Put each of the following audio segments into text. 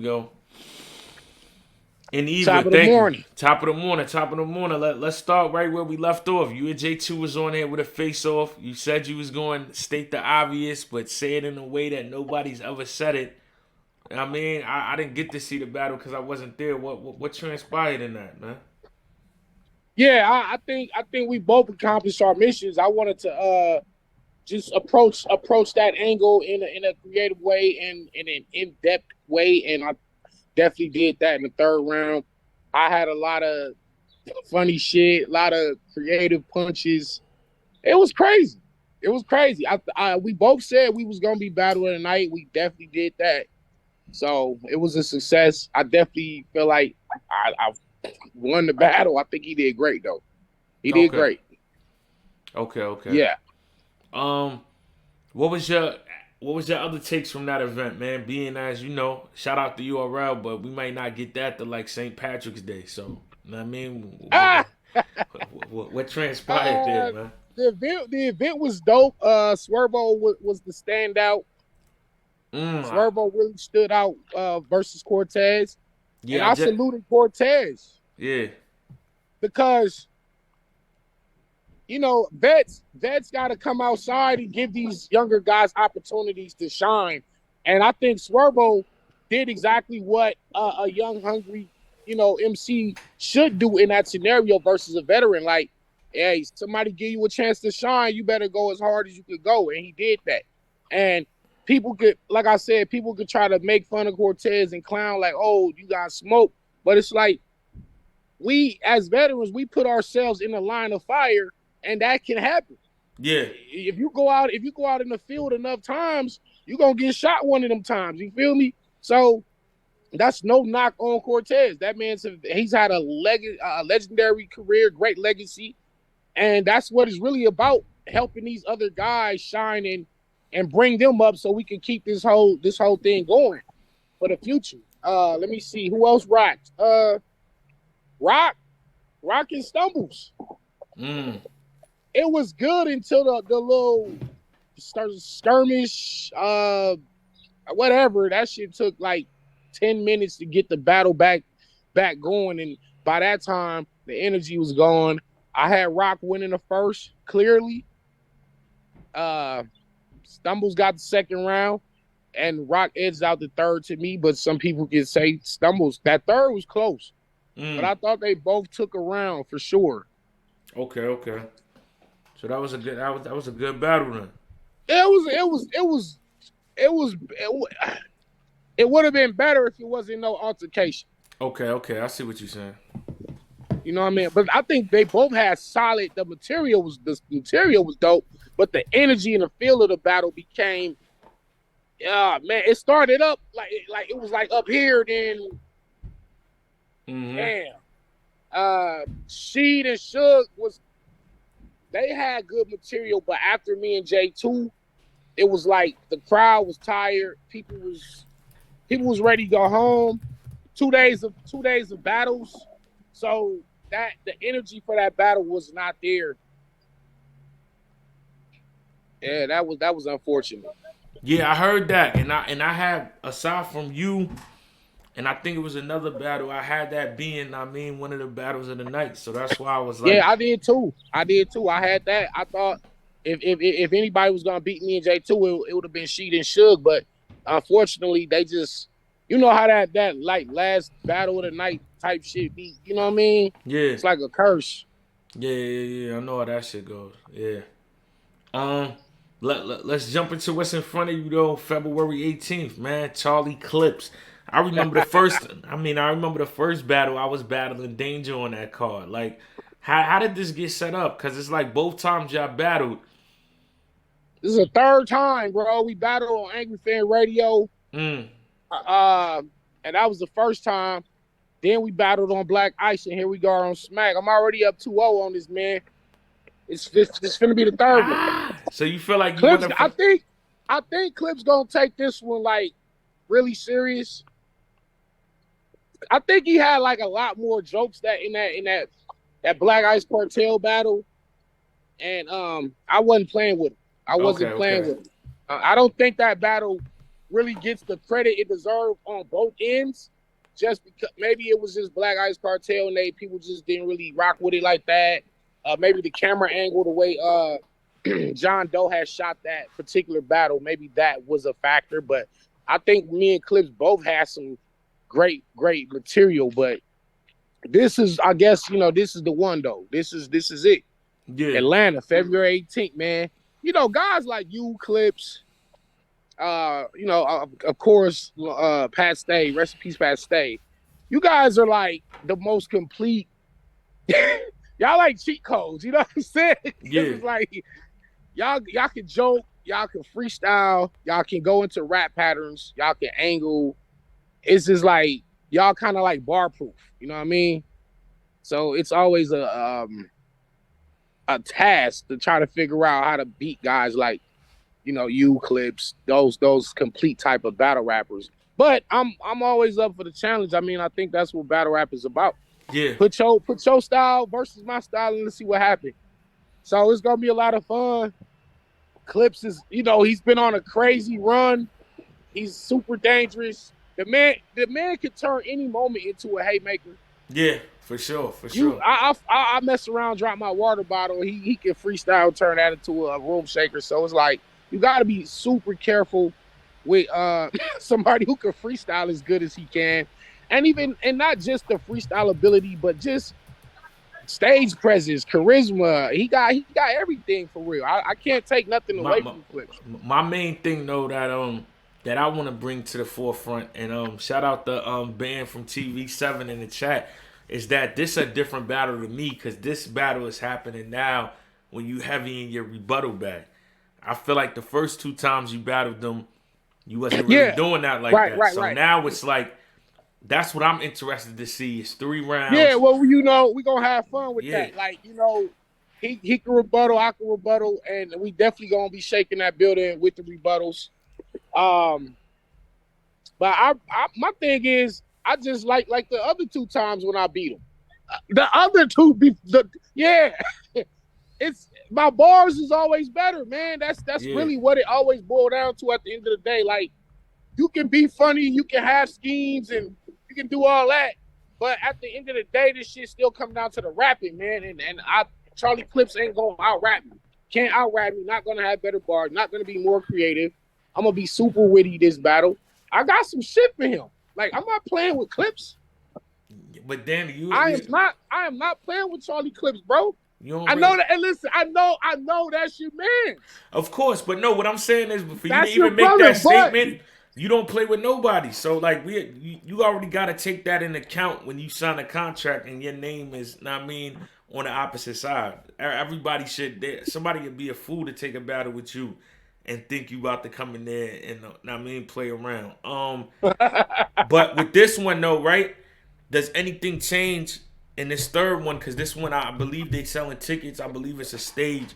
Go. And Eva, Top of the thank you. morning. Top of the morning, top of the morning. Let's start right where we left off. You and J2 was on there with a face off. You said you was going to state the obvious, but say it in a way that nobody's ever said it. I mean, I didn't get to see the battle because I wasn't there. What transpired in that, man? Yeah, I think we both accomplished our missions. I wanted to just approach that angle in a creative way and in an in-depth way, and I definitely did that in the third round. I had a lot of funny shit, a lot of creative punches. It was crazy. It was crazy. We both said we was gonna be battling tonight. We definitely did that. So it was a success. I definitely feel like I won the battle. I think he did great though. He did Okay, great. okay. Yeah. Um, what was your other takes from that event, man? Being as you know, shout out to URL, but we might not get that to like St. Patrick's Day. So, you know what I mean, Ah, what transpired there, uh, man? the event was dope. Swervo was the standout. Mm, Swervo really stood out versus Cortez, and yeah, I I just saluted Cortez yeah, because vets got to come outside and give these younger guys opportunities to shine. And I think Swervo did exactly what a young, hungry, MC should do in that scenario versus a veteran. Like, hey, somebody give you a chance to shine, you better go as hard as you could go. And he did that. And people could, like I said, people could try to make fun of Cortez and clown like, oh, you got smoke. But it's like, we as veterans, we put ourselves in the line of fire, and that can happen. yeah, If you go out in the field enough times, you're gonna get shot one of them times. You feel me? So that's no knock on Cortez. That he's had a legendary career, great legacy, and that's what it's really about, helping these other guys shine and bring them up so we can keep this whole thing going for the future. Let me see who else rocked. Rock, Rock and Stumbles. mm, It was good until the little skirmish, whatever. That shit took like 10 minutes to get the battle back going, and by that time the energy was gone. I had Rock winning the first clearly. Uh, Stumbles got the second round, and Rock edged out the third to me. But some people can say Stumbles that third was close, but mm. I thought they both took a round for sure. Okay. So that was a good battle then. It would have been better if it wasn't no altercation. Okay, I see what you're saying. You know what I mean? But I think they both had solid. The material was dope, but the energy and the feel of the battle became, man. It started up like it was like up here, then Mm-hmm. damn. Sheed and Suge they had good material, but after me and J2, it was like the crowd was tired. People was ready to go home. 2 days of battles, so that the energy for that battle was not there. Yeah, that was unfortunate. Yeah, I heard that, and I had aside from you, and I think it was another battle. I had that being, I mean, one of the battles of the night. So that's why I was like, Yeah, I did too. I had that. I thought if anybody was gonna beat me and J2, it would have been Sheed and Suge, but unfortunately, they just how that like last battle of the night type shit be. You know what I mean? yeah, It's like a curse. yeah. I know how that shit goes. Yeah. Um, let's jump into what's in front of you though. February 18th, man. Charlie Clips. I remember the first. I mean, I remember the first battle. I was battling Danger on that card. Like, how did this get set up? Because it's like both times y'all battled. This is the third time, bro. We battled on Angry Fan Radio, Mm, uh, and that was the first time. Then we battled on Black Ice, and here we go on Smack. I'm already up 2-0 on this, man. It's gonna be the third one. so you feel like you went Clips, up? I think Clips gonna take this one like really serious. I think he had like a lot more jokes that Black Ice Cartel battle, and I wasn't playing with him. I wasn't playing Okay. with him. I don't think that battle. really gets the credit it deserves on both ends. Just because maybe it was just Black Ice Cartel and people just didn't really rock with it like that. Maybe the camera angle, the way John Doe had shot that particular battle, maybe that was a factor. But I think me and Clips both had some great material. But this is, I guess, this is the one though. This is it. Yeah. Atlanta, February 18th, man. Guys like you, Clips, of course, Pat Stay, rest in peace, Pat Stay. You guys are like the most complete. Y'all like cheat codes, you know what I'm saying? Yeah. It's like y'all can joke, y'all can freestyle, y'all can go into rap patterns, y'all can angle. It's just like y'all kind of like bar proof, you know what I mean? So it's always a task to try to figure out how to beat guys like, you, Clips, those complete type of battle rappers. But I'm always up for the challenge. I mean, I think that's what battle rap is about. Yeah. Put your style versus my style and let's see what happens. So it's gonna be a lot of fun. Clips is, he's been on a crazy run. He's super dangerous. The man could turn any moment into a haymaker. Yeah, for sure. I mess around, drop my water bottle. He can freestyle, turn that into a room shaker. So it's like you got to be super careful with somebody who can freestyle as good as he can, and not just the freestyle ability, but just stage presence, charisma. He got everything for real. I can't take nothing away from Clips. My main thing though that I want to bring to the forefront, and shout out the band from TV7 in the chat, is that this a different battle to me, because this battle is happening now when you heavy in your rebuttal bag. I feel like the first two times you battled them, you wasn't really doing that like that. So now it's like, that's what I'm interested to see. It's 3 rounds. Yeah, well, we're gonna have fun with that. Like, he can rebuttal, I can rebuttal, and we definitely gonna be shaking that building with the rebuttals. But my thing is, I just like the other 2 times when I beat him. The other 2, it's my bars is always better, man. That's really what it always boiled down to at the end of the day. Like, you can be funny, you can have schemes, and you can do all that, but at the end of the day, this shit still come down to the rapping, man. And Charlie Clips ain't gonna out rap me. Can't out rap me. Not gonna have better bars. Not gonna be more creative. I'm gonna be super witty this battle. I got some shit for him. Like, I'm not playing with Clips. But then I am not playing with Charlie Clips, bro. I know that. And listen, I know that's your man. Of course, but no, what I'm saying is, for you That's to even make brother, that statement, you don't play with nobody. So like, you already got to take that into account when you sign a contract and your name is, on the opposite side. Everybody somebody would be a fool to take a battle with you and think you about to come in there and play around. But with this one though, right? Does anything change in this third one? Because this one, I believe they selling tickets. I believe it's a stage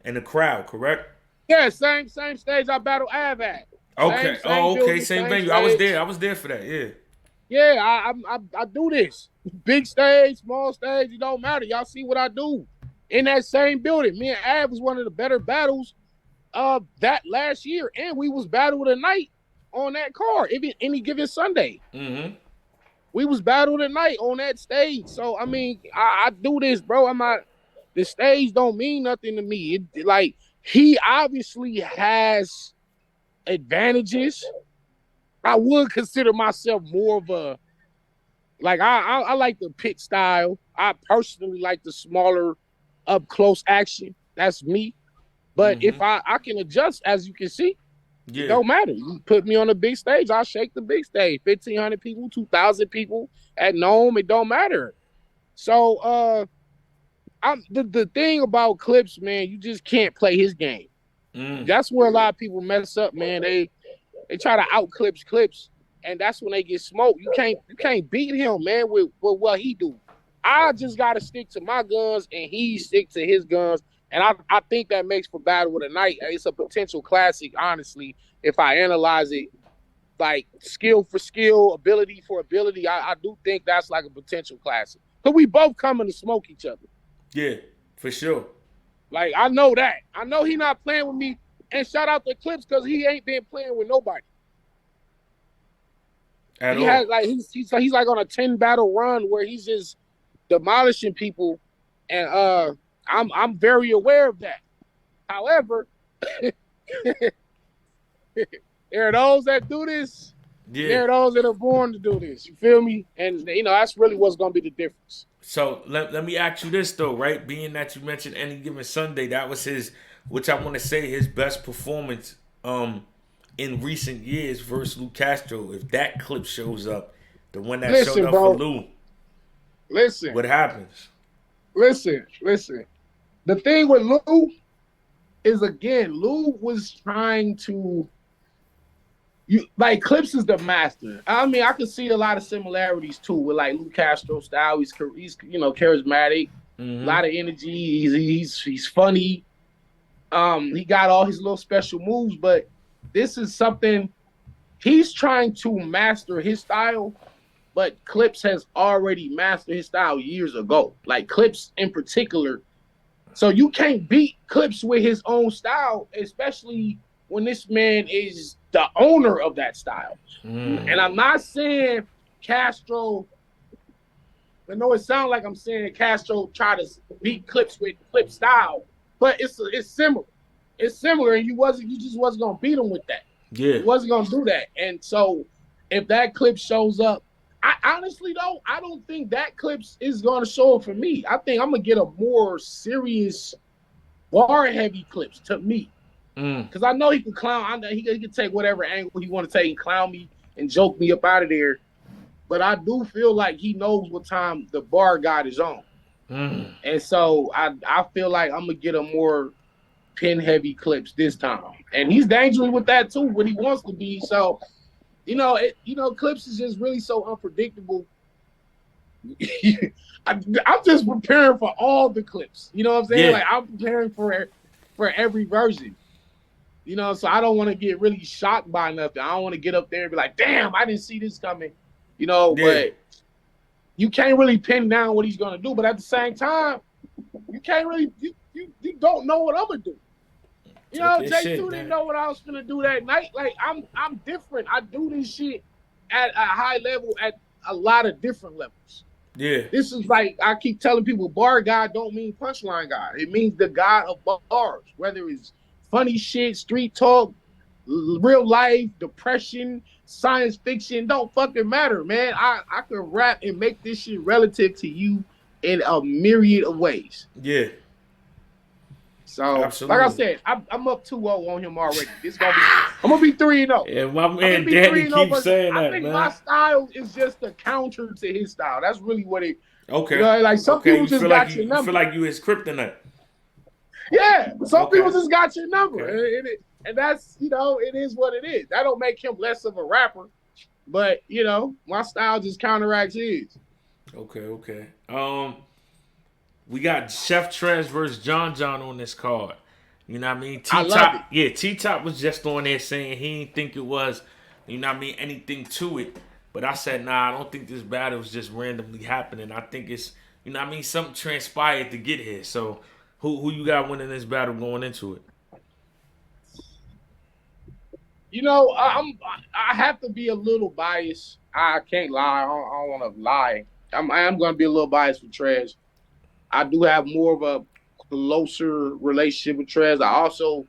and a crowd, correct? Yeah, same stage I battle Av at. Okay. Same venue. Stage. I was there for that. Yeah. Yeah, I do this. Big stage, small stage, it don't matter. Y'all see what I do in that same building. Me and Av was one of the better battles of that last year, and we was battle of the night on that card, any given Sunday. Mm-hmm. We was battle of the night on that stage. So I mean, I do this, bro. The stage don't mean nothing to me. Like, he obviously has advantages. I would consider myself more of a, like, I like the pit style. I personally like the smaller up close action. That's me. But if I can adjust, as you can see, it don't matter. You put me on a big stage, I'll shake the big stage. 1,500 people, 2,000 people at Nome, it don't matter. So the thing about Clips, man, you just can't play his game. That's where a lot of people mess up, man. They try to out Clips, and that's when they get smoked. You can't beat him, man, with what he do. I just gotta stick to my guns, and he stick to his guns. And I think that makes for battle of the night. It's a potential classic, honestly, if I analyze it, like skill for skill, ability for ability. I do think that's like a potential classic. Because we both coming to smoke each other. Yeah, for sure. Like, I know that. I know he not playing with me. And shout out to Clips, because he ain't been playing with nobody. At He all. had like he's like on a 10 battle run where he's just demolishing people, and I'm very aware of that. However, there are those that do this. Yeah. There are those that are born to do this. You feel me? And that's really what's gonna be the difference. So let me ask you this though, right? Being that you mentioned Any Given Sunday, that was his, which I want to say his best performance in recent years versus Lou Castro. If that clip shows up, the one that showed Listen, up for bro. Lou, Listen, what happens? listen. The thing with Lou is, again, Lou was trying to like Clips is the master. I mean, I could see a lot of similarities too with like Lou Castro style. He's charismatic, a Mm-hmm. lot of energy. He's funny. He got all his little special moves, but this is something he's trying to master his style. But Clips has already mastered his style years ago. Like Clips in particular. So you can't beat Clips with his own style, especially when this man is the owner of that style. And I'm not saying Castro, I know it sounds like I'm saying Castro try to beat Clips with Clip style, but it's similar. It's similar, and you just wasn't gonna beat him with that. Yeah. You wasn't gonna do that. And so if that clip shows up, I honestly though, I don't think that clips is gonna show up for me. I think I'm gonna get a more serious bar heavy clips to me. Because I know he can clown. I know he can take whatever angle he want to take and clown me and joke me up out of there. But I do feel like he knows what time the bar god is on. And so I feel like I'm gonna get a more pin heavy clips this time. And he's dangerous with that too when he wants to be. So, clips is just really so unpredictable. I'm just preparing for all the clips. You know what I'm saying? Yeah. Like I'm preparing for every version. So I don't want to get really shocked by nothing. I don't want to get up there and be like, damn, I didn't see this coming. Yeah. But you can't really pin down what he's gonna do. But at the same time, you can't really you don't know what I'm gonna do. J2 didn't know what I was gonna do that night. Like I'm different. I do this shit at a high level at a lot of different levels. Yeah. This is like I keep telling people, bar god don't mean punchline god. It means the god of bars, whether it's funny shit, street talk, real life, depression, science fiction, don't fucking matter, man. I can rap and make this shit relative to you in a myriad of ways. Yeah. So, absolutely. Like I said, I'm up 2-0 on him already. I'm gonna be 3-0. Yeah, my man Danny keeps saying that, man. I think my style is just a counter to his style. That's really what it. Okay. Like some people just got your number. You feel like you his kryptonite. Yeah, some people just got your number, and that's it is what it is. That don't make him less of a rapper, but my style just counteracts his. Okay. We got Chef Trez versus John on this card. You know what I mean? T-Top, yeah, T-Top was just on there saying he didn't think it was, anything to it. But I said, nah, I don't think this battle was just randomly happening. I think it's, something transpired to get here. So who you got winning this battle going into it? I have to be a little biased. I can't lie. I don't want to lie. I am going to be a little biased for Trez. I do have more of a closer relationship with Trez. I also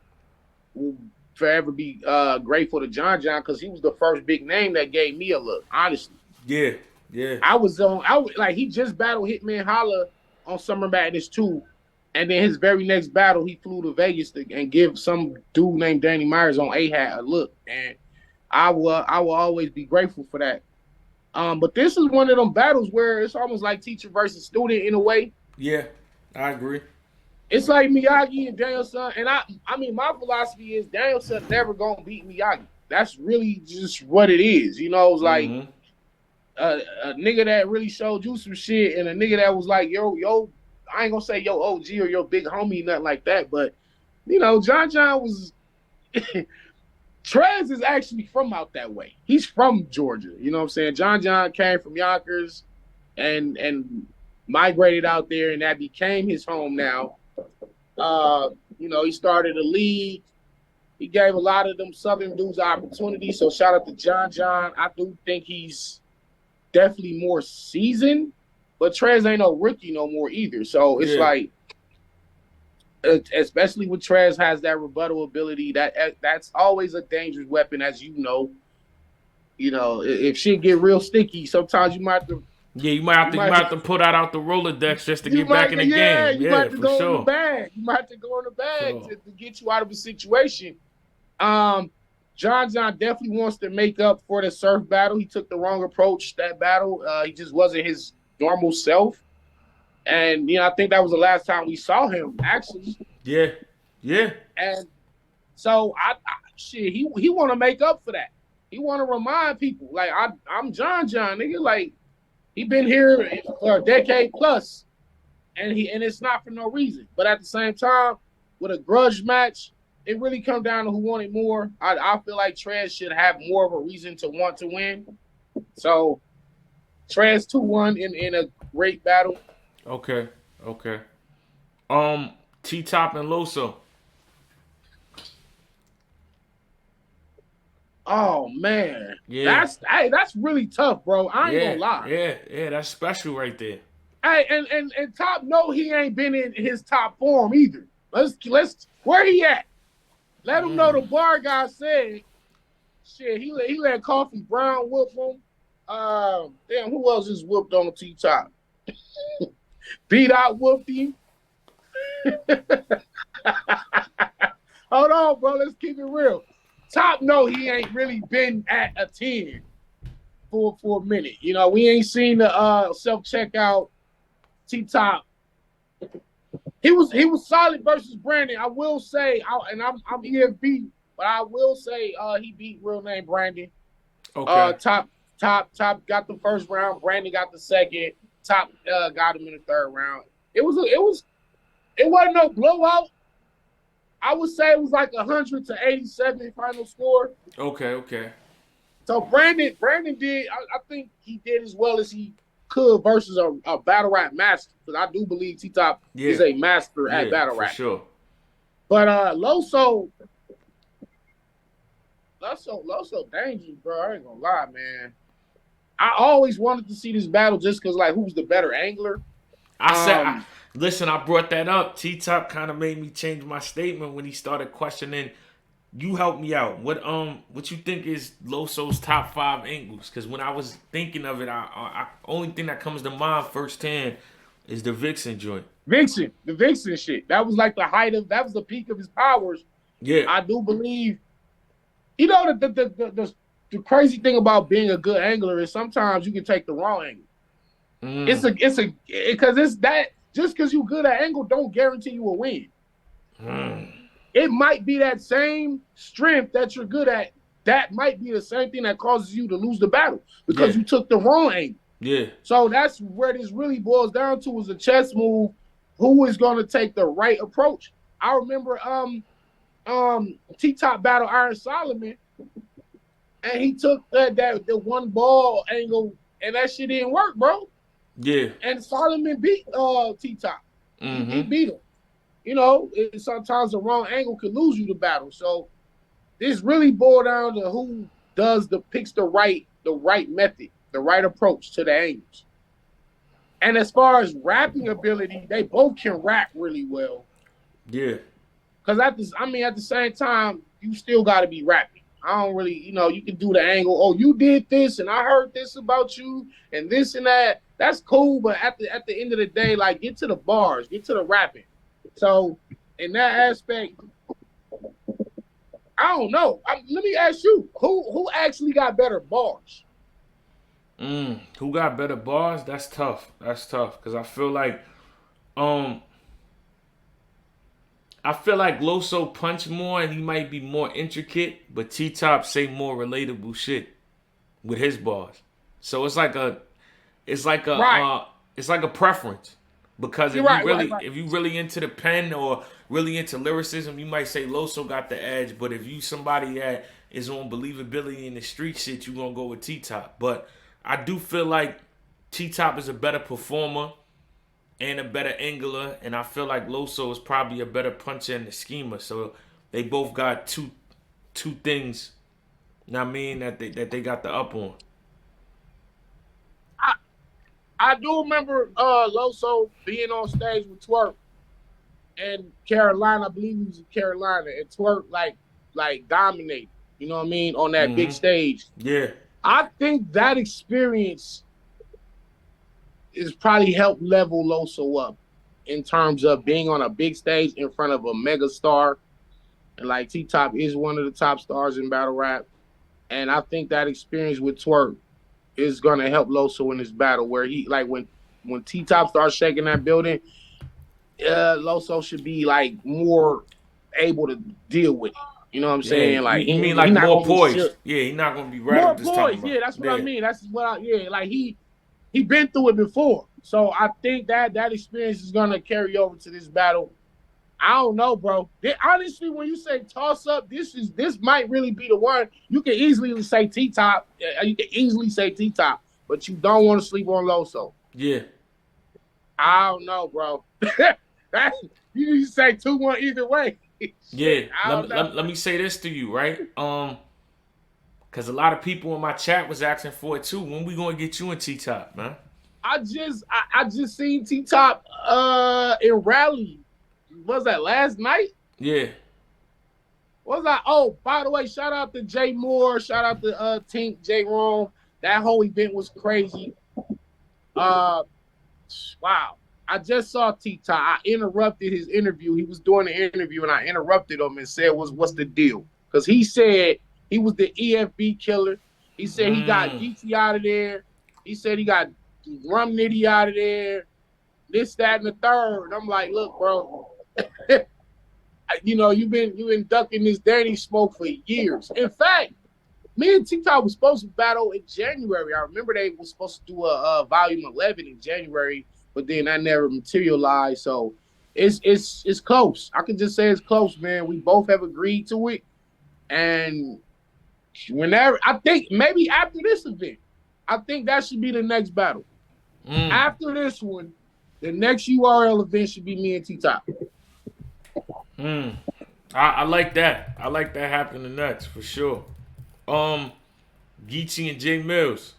will forever be grateful to John because he was the first big name that gave me a look. Honestly, yeah. He just battled Hitman Holla on Summer Madness 2, and then his very next battle he flew to Vegas and give some dude named Danny Myers on A-Hat a look, and I will always be grateful for that. But this is one of them battles where it's almost like teacher versus student in a way. Yeah, I agree. It's like Miyagi and Danielson, and I mean, my philosophy is Danielson never gonna beat Miyagi. That's really just what it is. It's like a nigga that really showed you some shit, and a nigga that was like, yo, I ain't gonna say yo OG or your big homie, nothing like that, but John was. Trez is actually from out that way. He's from Georgia. You know what I'm saying? John came from Yonkers and migrated out there, and that became his home now. He started a league, He gave a lot of them Southern dudes opportunities. So shout out to John John. I do think he's definitely more seasoned, but Trez ain't no rookie no more either. So it's Yeah. like, especially when Trez has that rebuttal ability, that's always a dangerous weapon, as you know. You know, if shit get real sticky, sometimes you might have to, Yeah, you might have you to you might, might have to pull that out the Rolodex just to you get back might, in the yeah, game. you might Yeah, have to for go in the sure. bag. You might have to go in the bag So to get you out of a situation. Um, John John definitely wants to make up for the surf battle. He took the wrong approach that battle. He just wasn't his normal self. And I think that was the last time we saw him actually. yeah, yeah, And so shit, he want to make up for that. He want to remind people like I'm John John nigga. Like he been here for a decade plus, and it's not for no reason. But at the same time, with a grudge match, it really come down to who wanted more. I feel like Trez should have more of a reason to want to win. So Trez 2-1 in a great battle. okay, okay. T Top and Loso. Oh man, Yeah, that's really tough, bro. I ain't yeah, gonna lie. yeah, yeah. That's special right there. Hey, and Top, no, he ain't been in his top form either. Let's where he at? Let him know the bar guy said shit. He let Coffee Brown whoop him. Damn, who else just whooped on the T Top? Beat out whooped him. Hold on, bro. Let's keep it real. Top, no, he ain't really been at a 10 for a minute. We ain't seen the self checkout T Top. He was solid versus Brandon. I will say, I'm EFB, but I will say he beat real name Brandon. Okay. Top got the first round. Brandon got the second. Top got him in the third round. It wasn't no blowout. I would say it was like 100-87 final score. Okay, okay. So Brandon did. I think he did as well as he could versus a battle rap master, because I do believe T Top is a master at battle for rap. sure. But Loso dangerous, bro. I ain't gonna lie, man. I always wanted to see this battle just because, like, who's the better angler? Listen, I brought that up. T Top kind of made me change my statement when he started questioning. You helped me out. What you think is Loso's top 5 angles? Because when I was thinking of it, I only thing that comes to mind firsthand is the Vixen joint. The Vixen shit. That was like that was the peak of his powers. Yeah, I do believe. The crazy thing about being a good angler is sometimes you can take the wrong angle. Because it's that just because you're good at angle don't guarantee you a win. It might be that same strength that you're good at. That might be the same thing that causes you to lose the battle because you took the wrong angle. Yeah. So that's where this really boils down to, is a chess move. Who is going to take the right approach? I remember T Top battle Iron Solomon, and he took the one ball angle, and that shit didn't work, bro. Yeah. And Solomon beat T Top. He beat him. Sometimes the wrong angle can lose you the battle. So this really boils down to who picks the right method, the right approach to the angles. And as far as rapping ability, they both can rap really well. Yeah. Because at the same time, you still got to be rapping. I don't really, you can do the angle. Oh, you did this, and I heard this about you, and this and that. That's cool, but at the end of the day, like, get to the bars, get to the rapping. So in that aspect, I don't know. Let me ask you, who actually got better bars? Who got better bars? That's tough. Because I feel like Loso punch more and he might be more intricate, but T Top say more relatable shit with his bars. So it's like a preference. Because if you really into the pen or really into lyricism, you might say Loso got the edge. But if you somebody that is on believability in the street shit, you gonna go with T Top. But I do feel like T Top is a better performer and a better angler, and I feel like Loso is probably a better puncher and the schemer. So they both got two two things. You know what I mean, that they got the up on. I I do remember Loso being on stage with Twerk and Carolina. I believe he was in Carolina, and Twerk like dominated. You know what I mean, on that big stage. Yeah. I think that experience is probably helped level Loso up in terms of being on a big stage in front of a mega star. And like T Top is one of the top stars in battle rap. And I think that experience with Twerk is gonna help Loso in this battle where he like when T Top starts shaking that building, Loso should be like more able to deal with it. You know what I'm Yeah, saying? Like you mean he like not more gonna be poised? shook. Yeah, he's not gonna be More rattled this time poised, around. yeah, that's what I Yeah, mean. That's what like he been through it before. So I think that experience is gonna carry over to this battle. I don't know, bro. Honestly, when you say toss up, this might really be the one. You can easily say T Top. You can easily say T Top, but you don't want to sleep on Loso. yeah, I don't know, bro. that you say 2-1 either way. yeah. Shit, I don't know. Let me say this to you, right? Because a lot of people in my chat was asking for it too. When we gonna get you in T Top, man? I just seen T Top in Rally. Was that last night? Yeah, Was that? Oh, by the way, shout out to Jay Moore. Shout out to Tink J Rome. That whole event was crazy. Uh, wow. I just saw T Top. I interrupted his interview. He was doing the interview, and I interrupted him and said, "What's the deal?" Because he said he was the EFB killer. He said he got Geechi out of there. He said he got Rum Nitty out of there. This, that, and the third. I'm like, look, bro. You've been ducking this Danny smoke for years. In fact, me and T-Top was supposed to battle in January. I remember they were supposed to do a volume 11 in January, but then that never materialized. So it's close. I can just say it's close, man. We both have agreed to it, and whenever I think maybe after this event, I think that should be the next battle. After this one, the next URL event should be me and T-Top. I like that. I like that happening next for sure. Geechi and J Mills.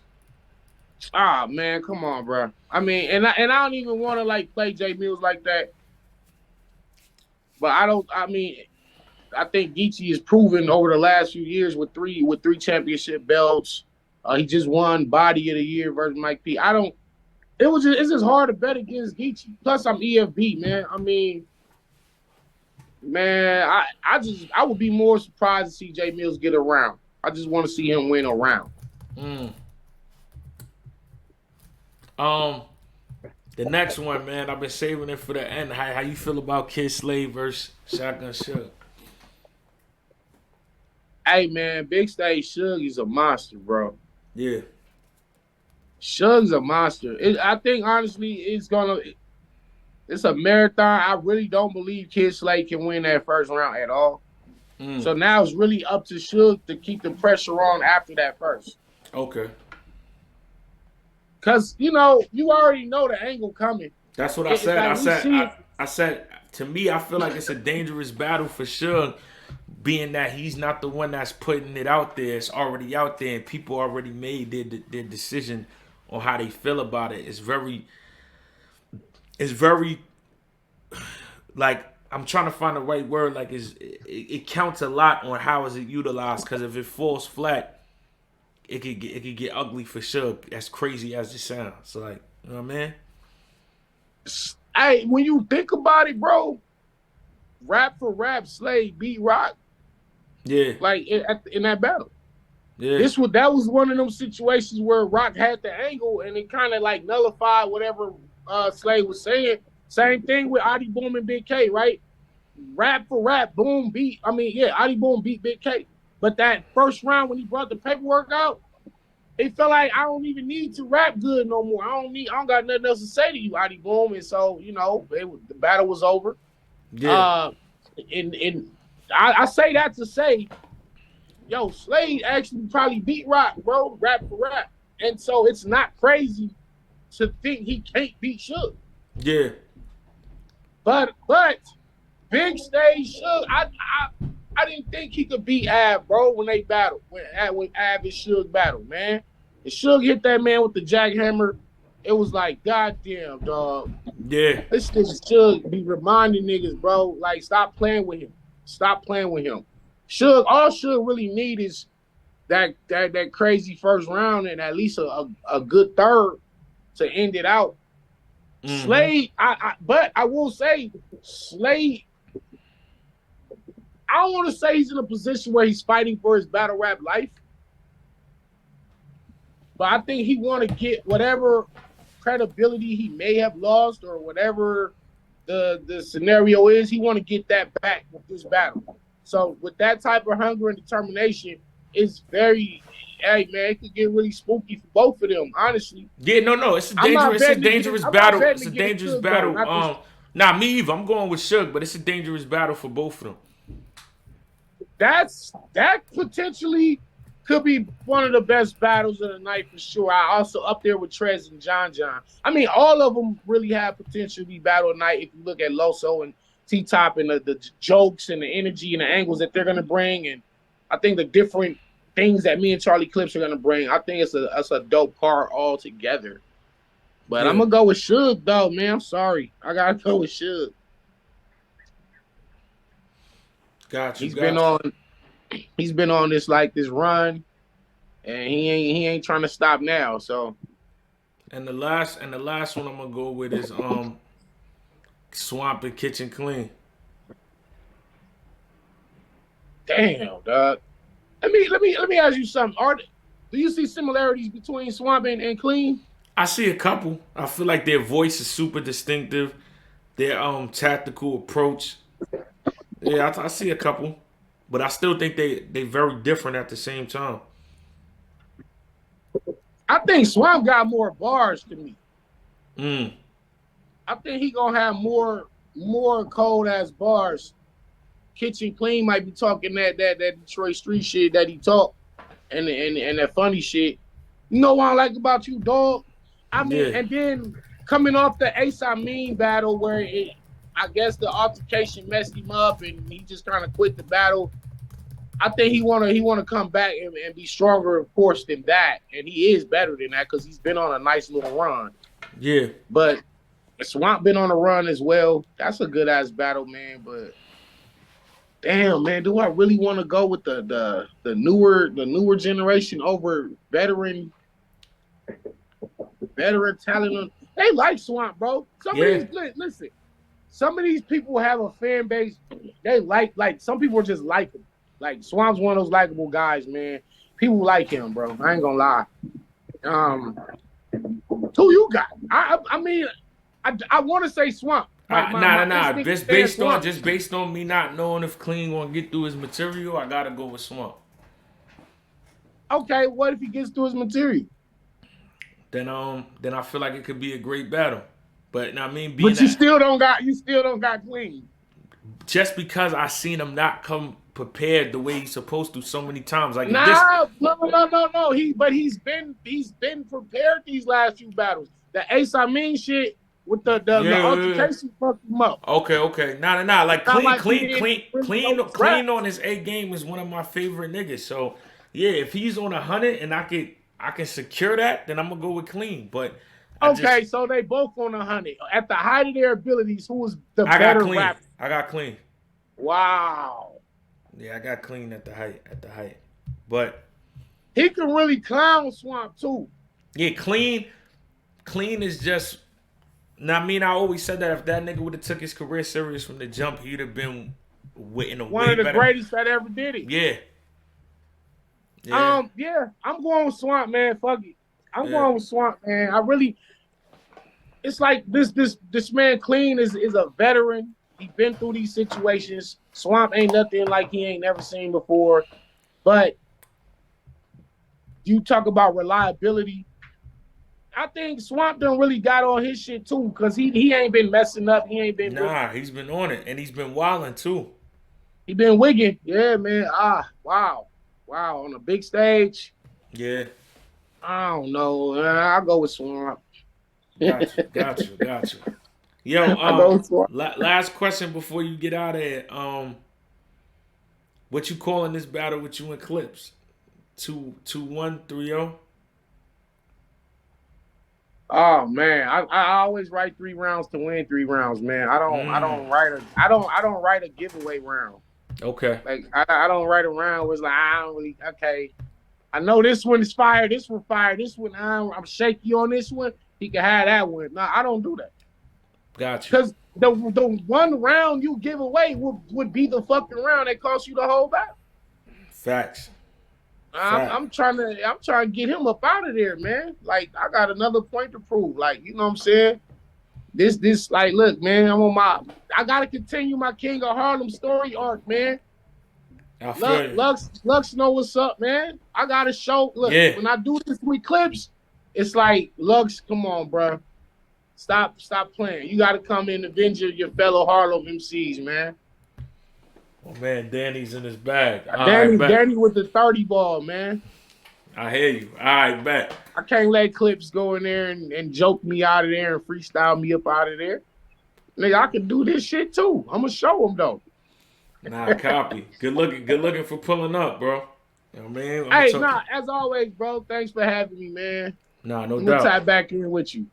Ah, man, come on, bro. I mean, and I don't even want to like play J Mills like that. But I don't. I mean, I think Geechi has proven over the last few years with three championship belts. He just won Body of the Year versus Mike P. It's just hard to bet against Geechi. Plus, I'm EFB, man. I mean, man, I would be more surprised to see J Mills get a round. I just want to see him win a round. The next one, man, I've been saving it for the end. How you feel about Kid Slade versus Shotgun Suge? Hey, man, Big Stage Suge is a monster, bro. Yeah. Suge's a monster. I think, honestly, it's a marathon. I really don't believe Kid Slade can win that first round at all. So now it's really up to Suge to keep the pressure on after that first. Okay. Because, you already know the angle coming. That's what I said. I said, to me, I feel like it's a dangerous battle for Suge, being that he's not the one that's putting it out there. It's already out there, and people already made their decision on how they feel about it. It's very, like, I'm trying to find the right word. Like, it counts a lot on how is it utilized. Because if it falls flat, it could get ugly for sure. As crazy as it sounds. So, like, you know what I mean? Hey, when you think about it, bro, rap for rap, Slade beat Rock. Yeah. Like in that battle. Yeah. That was one of them situations where Rock had the angle and it kind of like nullified whatever Slade was saying. Same thing with Adi Boom and Big K, right? Rap for rap, Boom beat. Adi Boom beat Big K. But that first round when he brought the paperwork out, it felt like I don't even need to rap good no more. I don't got nothing else to say to you, Adi Boom. And so, the battle was over. Yeah. And I say that to say, yo, Slade actually probably beat Rock, bro, rap for rap. And so it's not crazy to think he can't beat Suge. Yeah. But Big Stage Suge, I didn't think he could beat Ab, bro, when they battled. When Ab and Suge battled, man. And Suge hit that man with the jackhammer. It was like, goddamn, dog. Yeah. This nigga Suge be reminding niggas, bro, like, stop playing with him. Stop playing with him. Suge, all Suge really need is that crazy first round and at least a good third to end it out. Slade, but I will say, Slade, I don't want to say he's in a position where he's fighting for his battle rap life, but I think he want to get whatever credibility he may have lost or whatever the scenario is. He want to get that back with this battle. So with that type of hunger and determination, it's very, hey man, it could get really spooky for both of them. Honestly. Yeah, no, it's a dangerous battle. It's a dangerous battle. Nah, me either. I'm going with Suge, but it's a dangerous battle for both of them. That potentially could be one of the best battles of the night for sure. I also up there with Trez and John. I mean, all of them really have potential to be battle of the night if you look at Loso and T-Top and the jokes and the energy and the angles that they're going to bring. And I think the different things that me and Charlie Clips are going to bring, I think it's a dope card altogether. But I'm going to go with Suge, though, man. I'm sorry. I got to go with Suge. Got you. He's been on this run, and he ain't trying to stop now. So, and the last one I'm gonna go with is Swamp and Kitchen Qleen. Damn, dog. Let me ask you something. Do you see similarities between Swamp and Qleen? I see a couple. I feel like their voice is super distinctive. Their tactical approach. Yeah, I see a couple, but I still think they very different at the same time. I think Swamp got more bars to me. I think he gonna have more cold ass bars. Kitchen Qleen might be talking that Detroit street shit that he talk, and that funny shit. You know what I like about you, dog? I mean, and then coming off the Ace I Mean battle where I guess the altercation messed him up and he just kind of quit the battle. I think he wanna come back and be stronger, of course, than that. And he is better than that because he's been on a nice little run. Yeah. But Swamp been on a run as well. That's a good ass battle, man. But damn, man, do I really want to go with the newer generation over veteran talent? They like Swamp, bro. Some of these people have a fan base. They like some people just like him. Like Swamp's one of those likable guys, man. People like him, bro. I ain't gonna lie. Who you got? I mean, I want to say Swamp. Nah. Just based on me not knowing if Qleen gonna get through his material, I gotta go with Swamp. Okay, what if he gets through his material? Then I feel like it could be a great battle. But I mean, you still don't got Qleen. Just because I seen him not come prepared the way he's supposed to so many times. Like no. He's been prepared these last few battles. The Ace I Mean shit with the altercation fucked him up. Okay. Nah. Like Qleen on his A game is one of my favorite niggas. So yeah, if he's on 100 and I can secure that, then I'm gonna go with Qleen. But so they both on 100 at the height of their abilities. Who was the better rapper? I got Qleen. Wow. Yeah, I got Qleen at the height. But he can really clown Swamp too. Yeah, Qleen is just. Now, I mean, I always said that if that nigga would have took his career serious from the jump, he'd have been in a one of the greatest that ever did it. Yeah. I'm going with Swamp, man. Fuck it. I'm going with Swamp, man. I really. It's like this man Qleen is a veteran. He's been through these situations. Swamp ain't nothing like he ain't never seen before. But you talk about reliability. I think Swamp done really got on his shit too, because he ain't been messing up. He ain't been. He's been on it, and he's been wilding too. He been wigging. Yeah, man. Wow. On a big stage. Yeah. I don't know. I'll go with Swamp. Got you. Yo, last question before you get out of here. What you calling this battle with you and Clips? 2-1, 3-0? Oh man, I always write 3 rounds to win 3 rounds, man. I don't write a giveaway round. Okay. Like I don't write a round where it's like I don't really okay. I know this one is fire, this one fire, this one I'm shaky on this one. He can have that one. No, I don't do that. Got you. Because the one round you give away would be the fucking round that costs you the whole battle. Facts. I'm trying to get him up out of there, man. Like I got another point to prove. Like, you know what I'm saying? This like, look, man, I gotta continue my King of Harlem story arc, man. I feel you. Lux know what's up, man. I gotta show. Look, Yeah. when I do this with Clips, it's like, Lux, come on, bro. Stop playing. You gotta come in and avenge your fellow Harlem MCs, man. Oh man, Danny's in his bag. Danny with the 30 ball, man. I hear you. All right, bet. I can't let Clips go in there and joke me out of there and freestyle me up out of there. Nigga, I can do this shit too. I'm gonna show him though. Nah, copy. Good looking for pulling up, bro. You know what I mean? Hey, as always, bro. Thanks for having me, man. Nah, no I'm doubt. gonna tie back in with you.